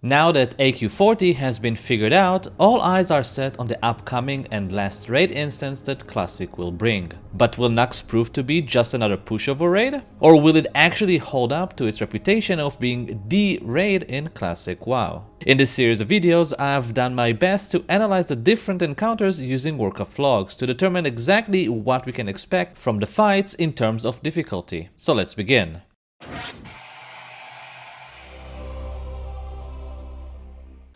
Now that AQ40 has been figured out, all eyes are set on the upcoming and last raid instance that Classic will bring. But will Naxx prove to be just another pushover raid? Or will it actually hold up to its reputation of being the raid in Classic WoW? In this series of videos, I have done my best to analyze the different encounters using warcraftlogs to determine exactly what we can expect from the fights in terms of difficulty. So let's begin.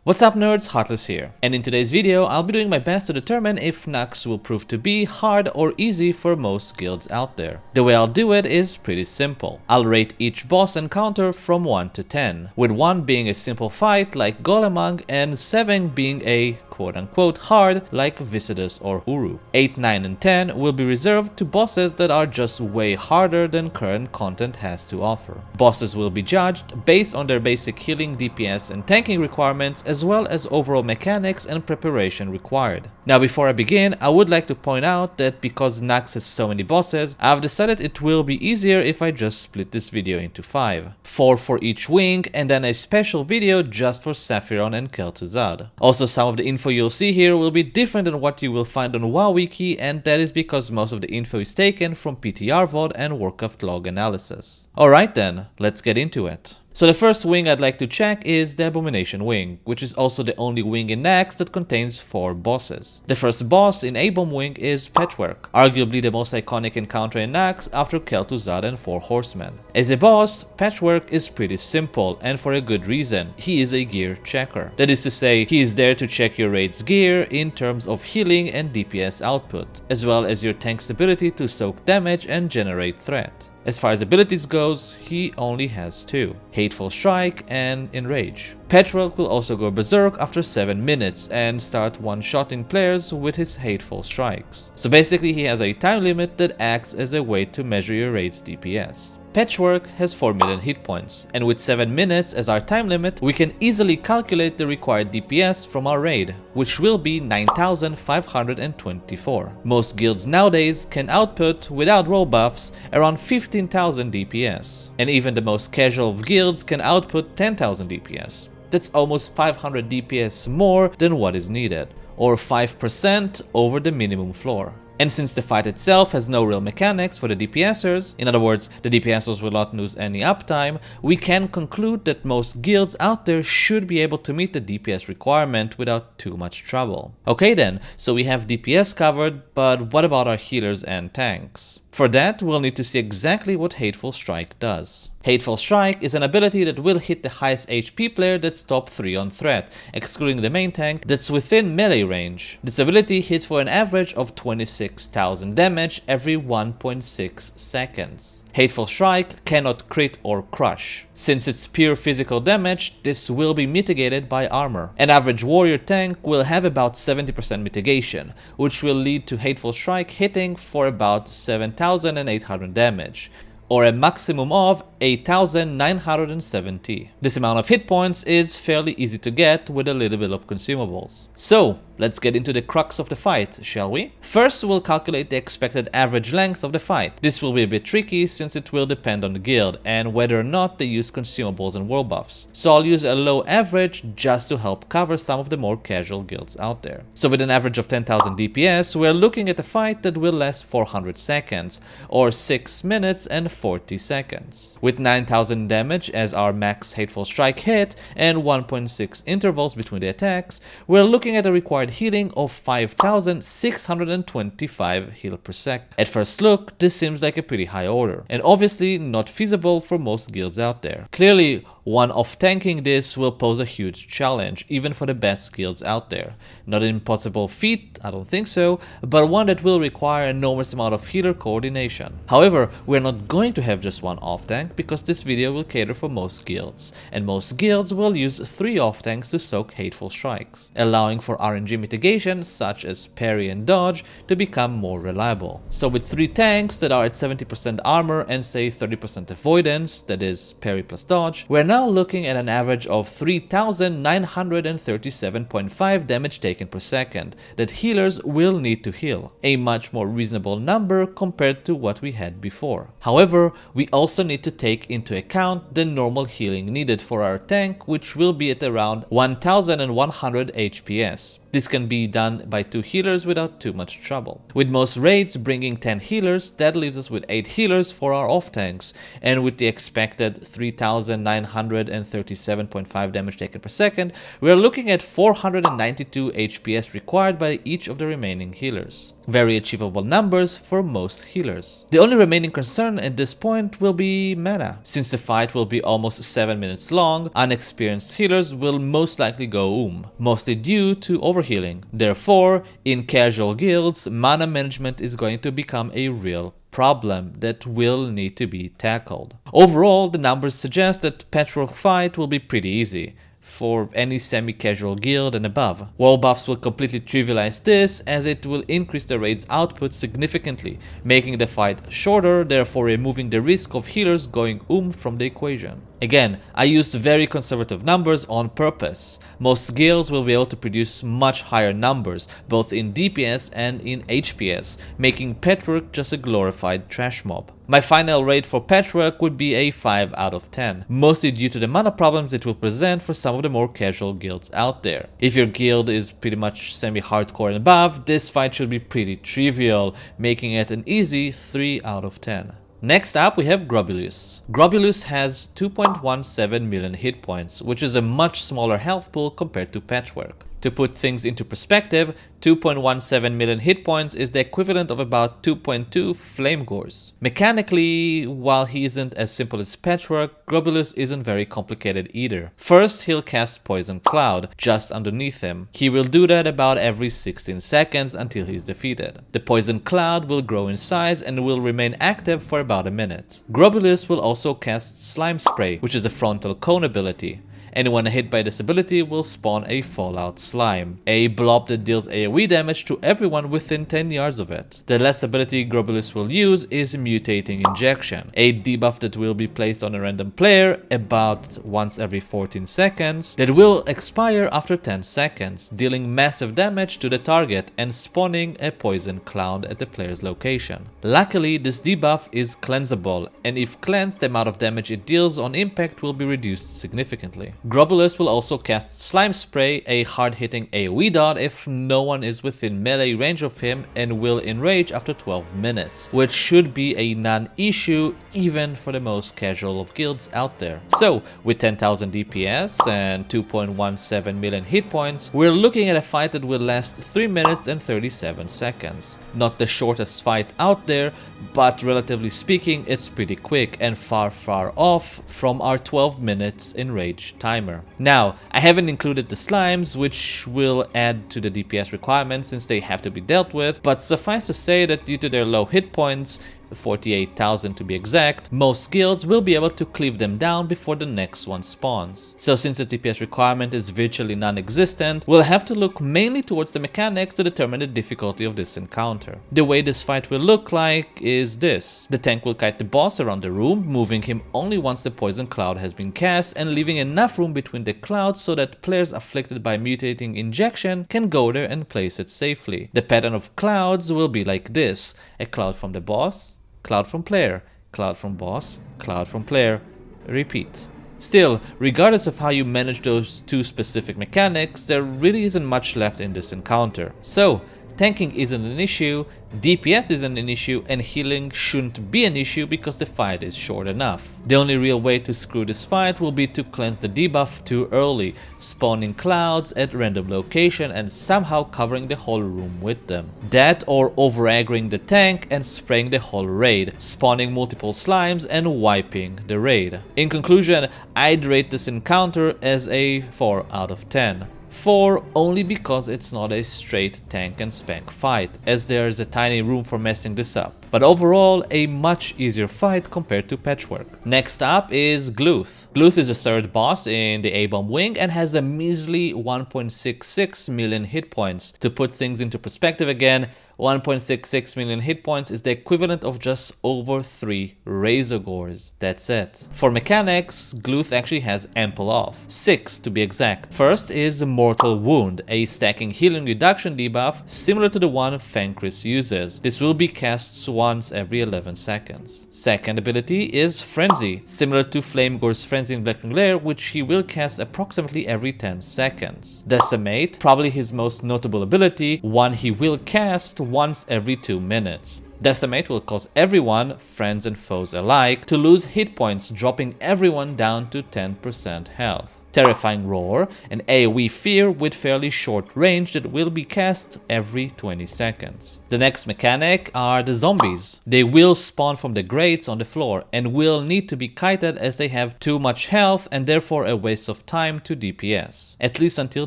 What's up nerds, Heartless here, and in today's video I'll be doing my best to determine if Naxx will prove to be hard or easy for most guilds out there. The way I'll do it is pretty simple. I'll rate each boss encounter from 1 to 10, with 1 being a simple fight like Golemang and 7 being a quote-unquote hard like Viscidus or Huru. 8, 9 and 10 will be reserved to bosses that are just way harder than current content has to offer. Bosses will be judged based on their basic healing, DPS and tanking requirements, as well as overall mechanics and preparation required. Now before I begin, I would like to point out that because Naxx has so many bosses, I've decided it will be easier if I just split this video into 5. 4 for each wing and then a special video just for Sephiron and Kel'Thuzad. Also, some of the info you'll see here will be different than what you will find on WoW Wiki, and that is because most of the info is taken from PTR VOD and Warcraft log analysis. Alright then, let's get into it. So the first wing I'd like to check is the Abomination wing, which is also the only wing in Naxx that contains 4 bosses. The first boss in Abom wing is Patchwork, arguably the most iconic encounter in Naxx after Kel'Thuzad and 4 Horsemen. As a boss, Patchwork is pretty simple, and for a good reason. He is a gear checker. That is to say, he is there to check your raid's gear in terms of healing and DPS output, as well as your tank's ability to soak damage and generate threat. As far as abilities goes, he only has 2, Hateful Strike and Enrage. Patchwork will also go berserk after 7 minutes and start one-shotting players with his Hateful Strikes. So basically he has a time limit that acts as a way to measure your raid's DPS. Patchwork has 4 million hit points, and with 7 minutes as our time limit, we can easily calculate the required DPS from our raid, which will be 9,524. Most guilds nowadays can output, without role buffs, around 15,000 DPS, and even the most casual of guilds can output 10,000 DPS. That's almost 500 DPS more than what is needed, or 5% over the minimum floor. And since the fight itself has no real mechanics for the DPSers, in other words, the DPSers will not lose any uptime, we can conclude that most guilds out there should be able to meet the DPS requirement without too much trouble. Okay then, so we have DPS covered, but what about our healers and tanks? For that, we'll need to see exactly what Hateful Strike does. Hateful Strike is an ability that will hit the highest HP player that's top 3 on threat, excluding the main tank that's within melee range. This ability hits for an average of 26,000 damage every 1.6 seconds. Hateful Strike cannot crit or crush. Since it's pure physical damage, this will be mitigated by armor. An average warrior tank will have about 70% mitigation, which will lead to Hateful Strike hitting for about 7,800 damage, or a maximum of 8,970. This amount of hit points is fairly easy to get with a little bit of consumables. So, let's get into the crux of the fight, shall we? First, we'll calculate the expected average length of the fight. This will be a bit tricky since it will depend on the guild and whether or not they use consumables and world buffs. So I'll use a low average just to help cover some of the more casual guilds out there. So with an average of 10,000 DPS, we're looking at a fight that will last 400 seconds, or 6 minutes and 40 seconds. With 9,000 damage as our max Hateful Strike hit and 1.6 intervals between the attacks, we're looking at a required healing of 5,625 heal per sec. At first look, this seems like a pretty high order, and obviously not feasible for most guilds out there. Clearly, one-off tanking this will pose a huge challenge, even for the best guilds out there. Not an impossible feat, I don't think so, but one that will require an enormous amount of healer coordination. However, we're not going to have just one off-tank, because this video will cater for most guilds, and most guilds will use 3 off-tanks to soak Hateful Strikes, allowing for RNG mitigation such as parry and dodge to become more reliable. So with 3 tanks that are at 70% armor and say 30% avoidance, that is parry plus dodge, we're now now looking at an average of 3,937.5 damage taken per second that healers will need to heal, a much more reasonable number compared to what we had before. However, we also need to take into account the normal healing needed for our tank, which will be at around 1100 HPS. This can be done by 2 healers without too much trouble. With most raids bringing 10 healers, that leaves us with 8 healers for our off tanks, and with the expected 3,937.5 damage taken per second, we are looking at 492 HPS required by each of the remaining healers. Very achievable numbers for most healers. The only remaining concern at this point will be mana. Since the fight will be almost 7 minutes long, unexperienced healers will most likely go mostly due to overhealing. Therefore, in casual guilds, mana management is going to become a real problem that will need to be tackled. Overall, the numbers suggest that Patchwork fight will be pretty easy for any semi-casual guild and above. Wall buffs will completely trivialize this, as it will increase the raid's output significantly, making the fight shorter, therefore removing the risk of healers going from the equation. Again, I used very conservative numbers on purpose. Most guilds will be able to produce much higher numbers, both in DPS and in HPS, making Patchwork just a glorified trash mob. My final rate for Patchwork would be a 5 out of 10, mostly due to the mana problems it will present for some of the more casual guilds out there. If your guild is pretty much semi-hardcore and above, this fight should be pretty trivial, making it an easy 3 out of 10. Next up, we have Grobulus. Grobulus has 2.17 million hit points, which is a much smaller health pool compared to Patchwork. To put things into perspective, 2.17 million hit points is the equivalent of about 2.2 flame gores. Mechanically, while he isn't as simple as Patchwork, Grobulus isn't very complicated either. First, he'll cast Poison Cloud just underneath him. He will do that about every 16 seconds until he's defeated. The Poison Cloud will grow in size and will remain active for about a minute. Grobulus will also cast Slime Spray, which is a frontal cone ability. Anyone hit by this ability will spawn a Fallout Slime, a blob that deals AoE damage to everyone within 10 yards of it. The last ability Grobulus will use is Mutating Injection, a debuff that will be placed on a random player about once every 14 seconds that will expire after 10 seconds, dealing massive damage to the target and spawning a poison cloud at the player's location. Luckily, this debuff is cleansable, and if cleansed, the amount of damage it deals on impact will be reduced significantly. Grobulus will also cast Slime Spray, a hard-hitting AoE dot if no one is within melee range of him, and will enrage after 12 minutes, which should be a non-issue even for the most casual of guilds out there. So, with 10,000 DPS and 2.17 million hit points, we're looking at a fight that will last 3 minutes and 37 seconds. Not the shortest fight out there, but relatively speaking, it's pretty quick and far off from our 12 minutes enrage timer. Now, I haven't included the slimes, which will add to the DPS requirements since they have to be dealt with, but suffice to say that due to their low hit points, 48,000 to be exact, most guilds will be able to cleave them down before the next one spawns. So since the DPS requirement is virtually non-existent, we'll have to look mainly towards the mechanics to determine the difficulty of this encounter. The way this fight will look like is this. The tank will kite the boss around the room, moving him only once the poison cloud has been cast and leaving enough room between the clouds so that players afflicted by mutating injection can go there and place it safely. The pattern of clouds will be like this: a cloud from the boss, cloud from player, cloud from boss, cloud from player, repeat. Still, regardless of how you manage those two specific mechanics, there really isn't much left in this encounter. So, tanking isn't an issue, DPS isn't an issue, and healing shouldn't be an issue because the fight is short enough. The only real way to screw this fight will be to cleanse the debuff too early, spawning clouds at random location and somehow covering the whole room with them. That or over-aggroing the tank and spraying the whole raid, spawning multiple slimes and wiping the raid. In conclusion, I'd rate this encounter as a 4 out of 10. 4 only because it's not a straight tank and spank fight, as there is a tiny room for messing this up. but overall a much easier fight compared to Patchwork. Next up is Gluth. Gluth is the third boss in the A-bomb wing and has a measly 1.66 million hit points. To put things into perspective again, 1.66 million hit points is the equivalent of just over 3 Razor Gores. That's it. For mechanics, Gluth actually has ample of. 6 to be exact. First is Mortal Wound, a stacking healing reduction debuff similar to the one Fenris uses. This will be cast once every 11 seconds. Second ability is Frenzy, similar to Flamegore's Frenzy in Black Glare, which he will cast approximately every 10 seconds. Decimate, probably his most notable ability, one he will cast once every 2 minutes. Decimate will cause everyone, friends and foes alike, to lose hit points, dropping everyone down to 10% health. Terrifying Roar, an AoE fear with fairly short range that will be cast every 20 seconds. The next mechanic are the zombies. They will spawn from the grates on the floor and will need to be kited as they have too much health and therefore a waste of time to DPS, at least until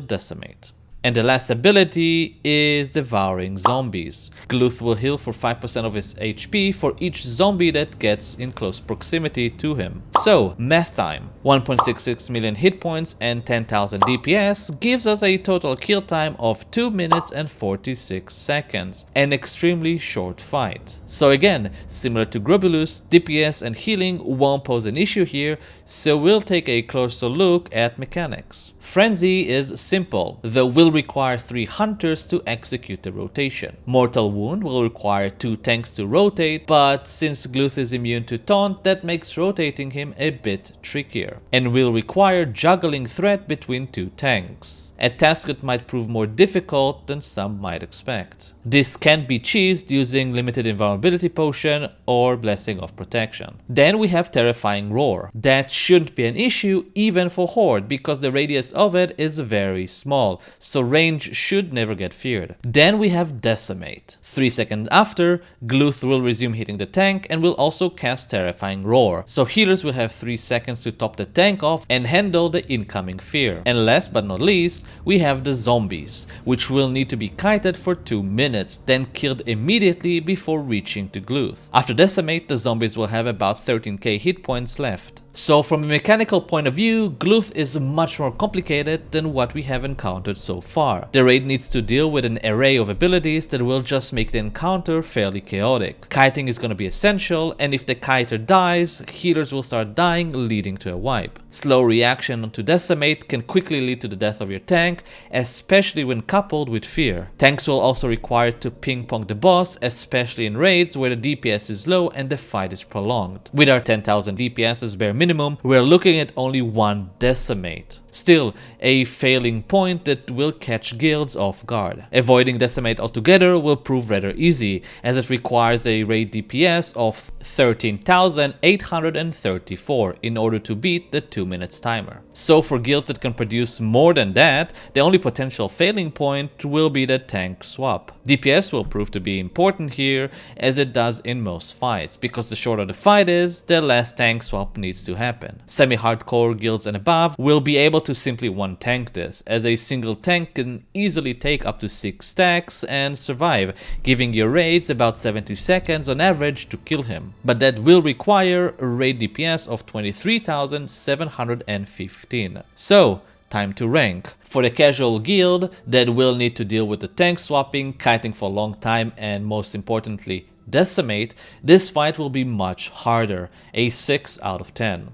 Decimate. And the last ability is Devouring Zombies. Gluth will heal for 5% of his HP for each zombie that gets in close proximity to him. So, math time. 1.66 million hit points and 10,000 DPS gives us a total kill time of 2 minutes and 46 seconds. An extremely short fight. So again, similar to Grobulus, DPS and healing won't pose an issue here, so we'll take a closer look at mechanics. Frenzy is simple, though will require 3 hunters to execute the rotation. Mortal Wound will require 2 tanks to rotate, but since Gluth is immune to taunt, that makes rotating him a bit trickier, and will require juggling threat between 2 tanks, a task that might prove more difficult than some might expect. This can be cheesed using Limited Invulnerability Potion or Blessing of Protection. Then we have Terrifying Roar. That shouldn't be an issue even for Horde because the radius of it is very small, so range should never get feared. Then we have Decimate. 3 seconds after, Gluth will resume hitting the tank and will also cast Terrifying Roar, so healers will have 3 seconds to top the tank off and handle the incoming fear. And last but not least, we have the zombies, which will need to be kited for 2 minutes, then killed immediately before reaching to Gluth. After Decimate, the zombies will have about 13k hit points left. So from a mechanical point of view, Gluth is much more complicated than what we have encountered so far. The raid needs to deal with an array of abilities that will just make the encounter fairly chaotic. Kiting is going to be essential, and if the kiter dies, healers will start dying, leading to a wipe. Slow reaction to Decimate can quickly lead to the death of your tank, especially when coupled with fear. Tanks will also require to ping-pong the boss, especially in raids where the DPS is low and the fight is prolonged. With our 10,000 DPS as bare minimum, we're looking at only 1 Decimate. Still, a failing point that will catch guilds off guard. Avoiding Decimate altogether will prove rather easy, as it requires a raid DPS of 13,834 in order to beat the 2 minutes timer. So for guilds that can produce more than that, the only potential failing point will be the tank swap. DPS will prove to be important here, as it does in most fights, because the shorter the fight is, the less tank swap needs to happen. Semi-hardcore guilds and above will be able to simply one-tank this, as a single tank can easily take up to 6 stacks and survive, giving your raids about 70 seconds on average to kill him. But that will require a raid DPS of 23,715. So, time to rank. For the casual guild that will need to deal with the tank swapping, kiting for a long time, and most importantly, Decimate, this fight will be much harder, a 6 out of 10.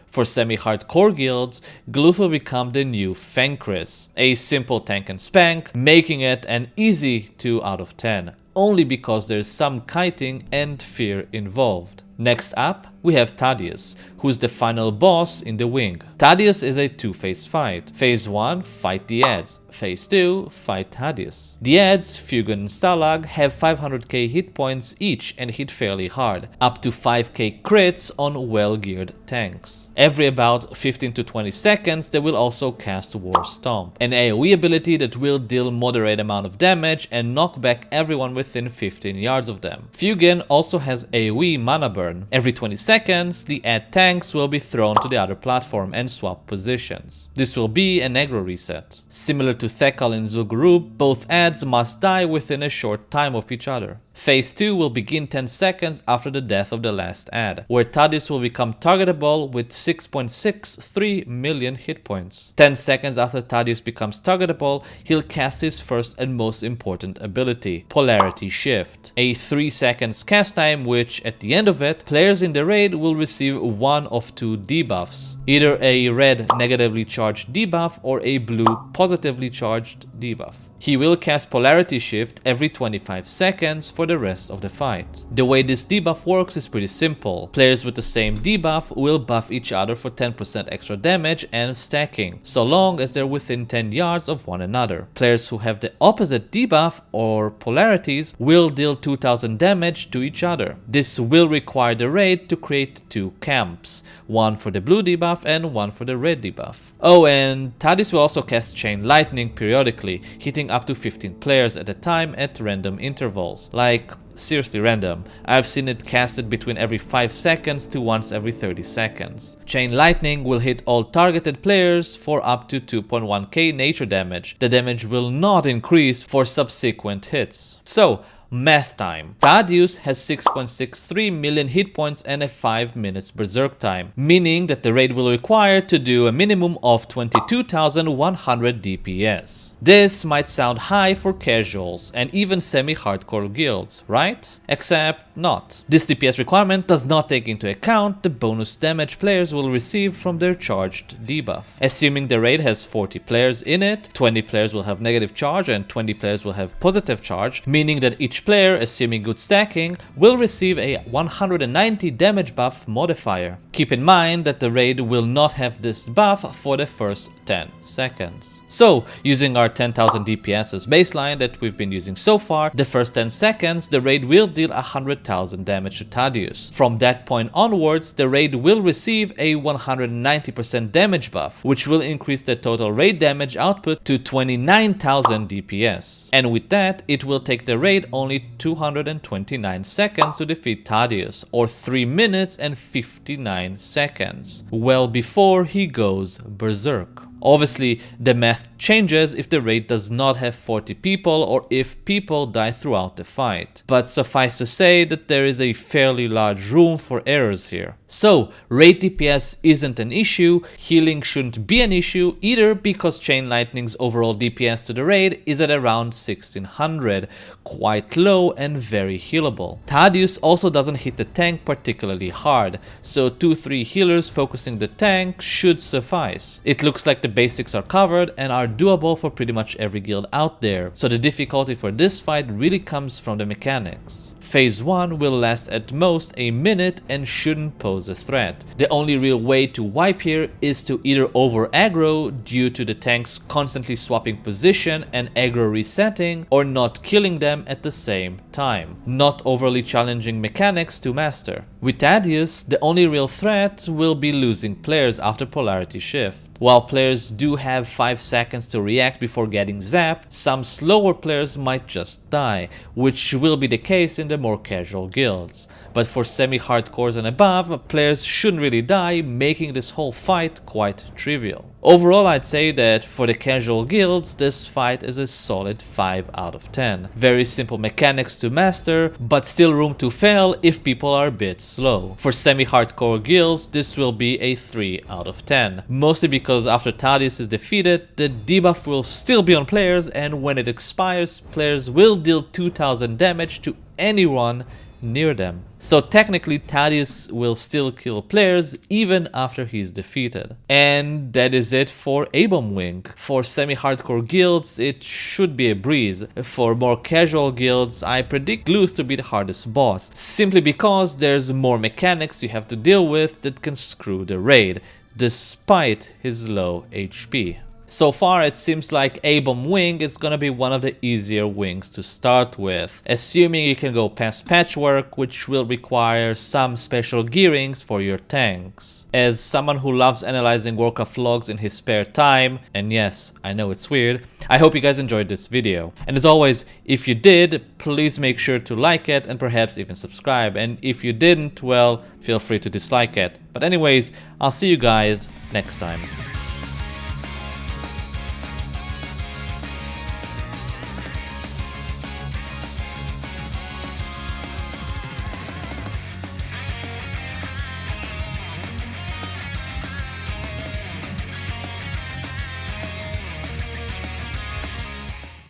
For semi-hardcore guilds, Gluth will become the new Fenris, a simple tank and spank, making it an easy 2 out of 10, only because there's some kiting and fear involved. Next up, we have Thaddeus, who is the final boss in the wing. Thaddeus is a 2-phase fight. Phase 1, fight the ads. Phase 2, fight Thaddeus. The ads, Fugen and Stalag, have 500k hit points each and hit fairly hard, up to 5k crits on well-geared tanks. Every about 15 to 20 seconds, they will also cast War Stomp, an AoE ability that will deal moderate amount of damage and knock back everyone within 15 yards of them. Fugen also has AoE mana burn. Every 20 seconds, seconds, the add tanks will be thrown to the other platform and swap positions. This will be an aggro reset. Similar to Thekal and Zul'Gurub, both adds must die within a short time of each other. Phase 2 will begin 10 seconds after the death of the last ad, where Thaddeus will become targetable with 6.63 million hit points. 10 seconds after Thaddeus becomes targetable, he'll cast his first and most important ability, Polarity Shift. A 3 seconds cast time which, at the end of it, players in the raid will receive one of two debuffs, either a red negatively charged debuff or a blue positively charged debuff. He will cast Polarity Shift every 25 seconds for the rest of the fight. The way this debuff works is pretty simple. Players with the same debuff will buff each other for 10% extra damage and stacking, so long as they're within 10 yards of one another. Players who have the opposite debuff or polarities will deal 2000 damage to each other. This will require the raid to create two camps, one for the blue debuff and one for the red debuff. Oh, and Thaddeus will also cast Chain Lightning periodically, hitting up to 15 players at a time at random intervals. Like, seriously random. I've seen it casted between every 5 seconds to once every 30 seconds. Chain Lightning will hit all targeted players for up to 2.1k nature damage. The damage will not increase for subsequent hits. So, math time. Thaddeus has 6.63 million hit points and a 5 minutes berserk time, meaning that the raid will require to do a minimum of 22,100 DPS. This might sound high for casuals and even semi-hardcore guilds, right? Except not. This DPS requirement does not take into account the bonus damage players will receive from their charged debuff. Assuming the raid has 40 players in it, 20 players will have negative charge and 20 players will have positive charge, meaning that each player, assuming good stacking, will receive a 190 damage buff modifier. Keep in mind that the raid will not have this buff for the first 10 seconds. So, using our 10,000 DPS as baseline that we've been using so far, the first 10 seconds the raid will deal 100,000 damage to Thaddeus. From that point onwards, the raid will receive a 190% damage buff, which will increase the total raid damage output to 29,000 DPS. And with that, it will take the raid only 229 seconds to defeat Thaddeus, or 3 minutes and 59 seconds, well before he goes berserk. Obviously, the math changes if the raid does not have 40 people or if people die throughout the fight. But suffice to say that there is a fairly large room for errors here. So, raid DPS isn't an issue, healing shouldn't be an issue either because Chain Lightning's overall DPS to the raid is at around 1600, quite low and very healable. Thaddeus also doesn't hit the tank particularly hard, so 2-3 healers focusing the tank should suffice. It looks like the basics are covered and are doable for pretty much every guild out there, so the difficulty for this fight really comes from the mechanics. Phase 1 will last at most a minute and shouldn't pose a threat. The only real way to wipe here is to either over aggro due to the tanks constantly swapping position and aggro resetting, or not killing them at the same time. Not overly challenging mechanics to master. With Thaddeus, the only real threat will be losing players after Polarity Shift. While players do have 5 seconds to react before getting zapped, some slower players might just die, which will be the case in the more casual guilds. But for semi-hardcores and above, players shouldn't really die, making this whole fight quite trivial. Overall, I'd say that for the casual guilds, this fight is a solid 5 out of 10. Very simple mechanics to master, but still room to fail if people are a bit slow. For semi-hardcore guilds, this will be a 3 out of 10. Mostly because after Thaddeus is defeated, the debuff will still be on players, and when it expires, players will deal 2000 damage to anyone near them. So technically Thaddeus will still kill players even after he's defeated. And that is it for Abomination. For semi-hardcore guilds it should be a breeze. For more casual guilds I predict Gluth to be the hardest boss, simply because there's more mechanics you have to deal with that can screw the raid, despite his low HP. So far it seems like Abom Wing is gonna be one of the easier wings to start with, assuming you can go past Patchwork, which will require some special gearings for your tanks. As someone who loves analyzing Warcraft logs in his spare time, and yes, I know it's weird, I hope you guys enjoyed this video. And as always, if you did, please make sure to like it and perhaps even subscribe. And if you didn't, well, feel free to dislike it. But anyways, I'll see you guys next time.